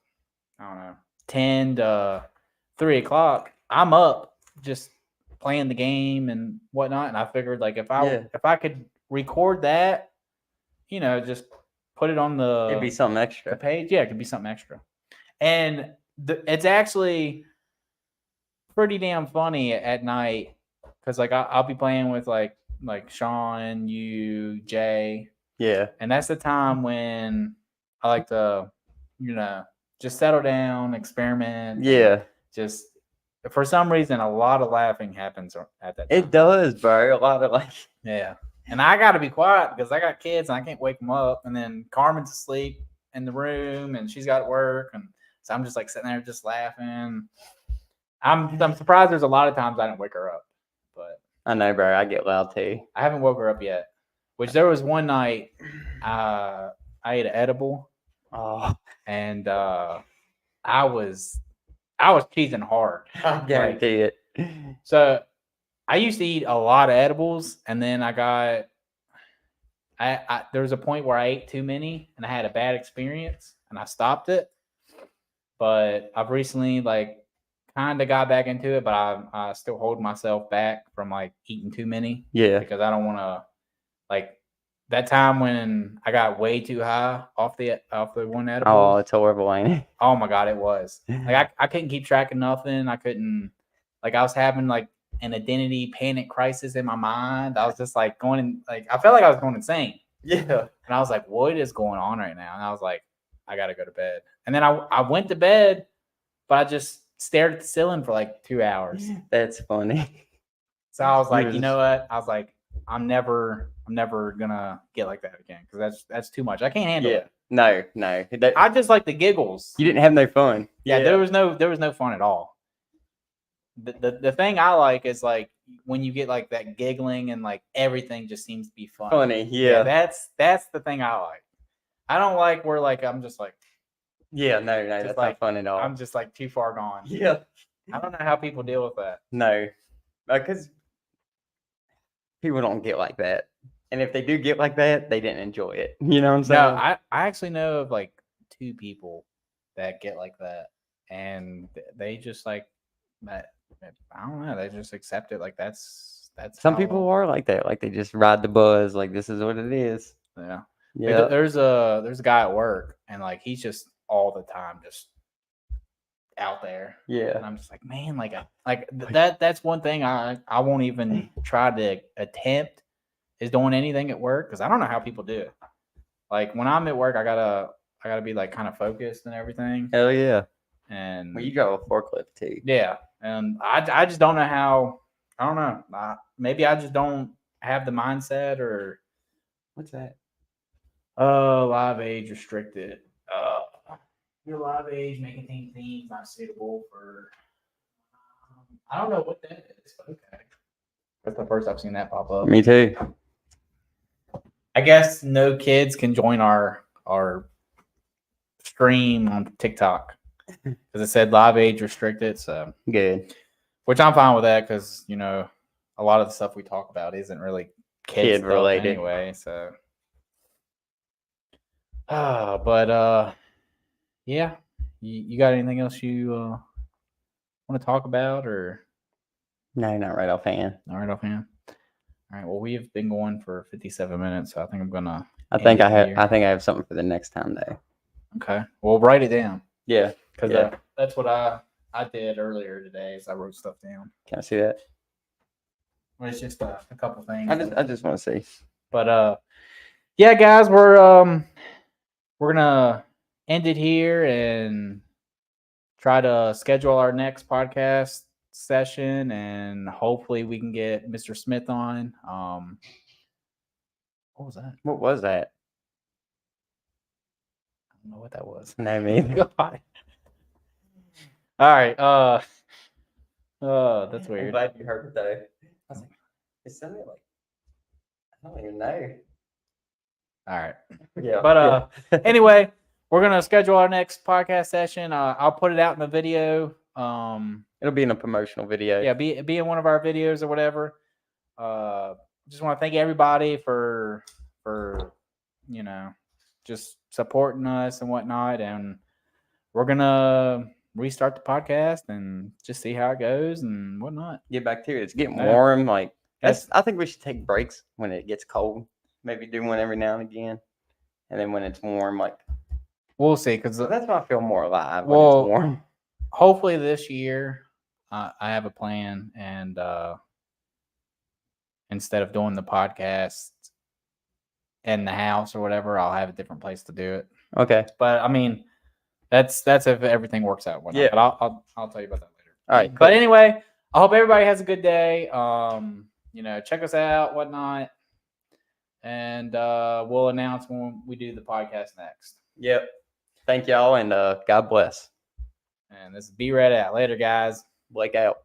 I don't know 10 to 3 o'clock, I'm up just playing the game and whatnot, and I figured like if I could record that, just put it on it'd be something extra. The page, yeah, it could be something extra, and it's actually pretty damn funny at night because like I'll be playing with like Sean, you, Jay, and that's the time when I like to just settle down, experiment, just. For some reason, a lot of laughing happens at that time. It does, bro. A lot of Yeah. And I got to be quiet because I got kids and I can't wake them up. And then Carmen's asleep in the room and she's got work. And so I'm just like sitting there just laughing. I'm surprised there's a lot of times I didn't wake her up. But I know, bro. I get loud too. I haven't woke her up yet. Which there was one night I ate an edible. Oh. And I was cheesing hard. I guarantee it. So I used to eat a lot of edibles, and then I there was a point where I ate too many and I had a bad experience and I stopped it. But I've recently like kind of got back into it, but I still hold myself back from like eating too many. Yeah. Because I don't want to like that time when I got way too high off the one edible. Oh, it's horrible, ain't it? Oh my God, it was. Like I couldn't keep track of nothing. I couldn't like I was having like an identity panic crisis in my mind. I was just like going like I felt like I was going insane. Yeah. And I was like, what is going on right now? And I was like, I gotta go to bed. And then I went to bed, but I just stared at the ceiling for like 2 hours. That's funny. So I was like, you know what? I was like, I'm never gonna get like that again because that's too much. I can't handle it. No. I just like the giggles. You didn't have no fun. Yeah, there was no fun at all. The thing I like is like when you get like that giggling and like everything just seems to be fun. Funny, yeah. That's the thing I like. I don't like where like I'm just like no, that's like, not fun at all. I'm just like too far gone. Yeah. I don't know how people deal with that. No, because people don't get like that. And if they do get like that, they didn't enjoy it. You know what I'm saying? No, I actually know of like 2 people that get like that. And they just like that. I don't know. They just accept it. Like that's some people are like that. Like they just ride the buzz. Like this is what it is. Yeah. Yeah. Like, there's a guy at work and like he's just all the time just out there. Yeah. And I'm just like, man, like that's one thing I won't even try to attempt is doing anything at work because I don't know how people do it. Like when I'm at work, I gotta be like kind of focused and everything. Hell yeah. And well, you got a forklift too. Yeah, and I just don't know how. I don't know. Maybe I just don't have the mindset or what's that? Live age restricted. Your live age may contain themes not suitable for. I don't know what that is, but okay. That's the first I've seen that pop up. Me too. I guess no kids can join our stream on TikTok because it said live age restricted. So good. Which I'm fine with that because you know a lot of the stuff we talk about isn't really kid related anyway. So, yeah. You got anything else you want to talk about or? No, not right offhand. Not right offhand. All right. Well, we have been going for 57 minutes, so I think I'm gonna. I think I have something for the next time though. Okay. Well, write it down. Yeah. Because that's what I did earlier today. Is I wrote stuff down. Can I see that? Well, it's just a couple things. I just want to see. But yeah, guys, we're gonna end it here and try to schedule our next podcast session, and hopefully we can get Mr. Smith on. What was that? What was that? I don't know what that was. No, me. God. All right. That's weird. I'm glad you heard it though. I was like, it sounded like I don't even know. All right. Yeah. But anyway, we're gonna schedule our next podcast session. I'll put it out in the video. It'll be in a promotional video. Yeah, be in one of our videos or whatever. Just want to thank everybody for you know just supporting us and whatnot, and we're gonna restart the podcast and just see how it goes and whatnot. Get back to it. It's getting warm. Like I think we should take breaks when it gets cold. Maybe do one every now and again, and then when it's warm, like we'll see. Because that's when I feel more alive. When it's warm. Hopefully this year, I have a plan, and instead of doing the podcast in the house or whatever, I'll have a different place to do it. Okay. But I mean, that's if everything works out. Yeah. But I'll tell you about that later. All right. Cool. But anyway, I hope everybody has a good day. Check us out, whatnot, and we'll announce when we do the podcast next. Yep. Thank y'all, and God bless. And this is Be Red Out. Later, guys. Blake out.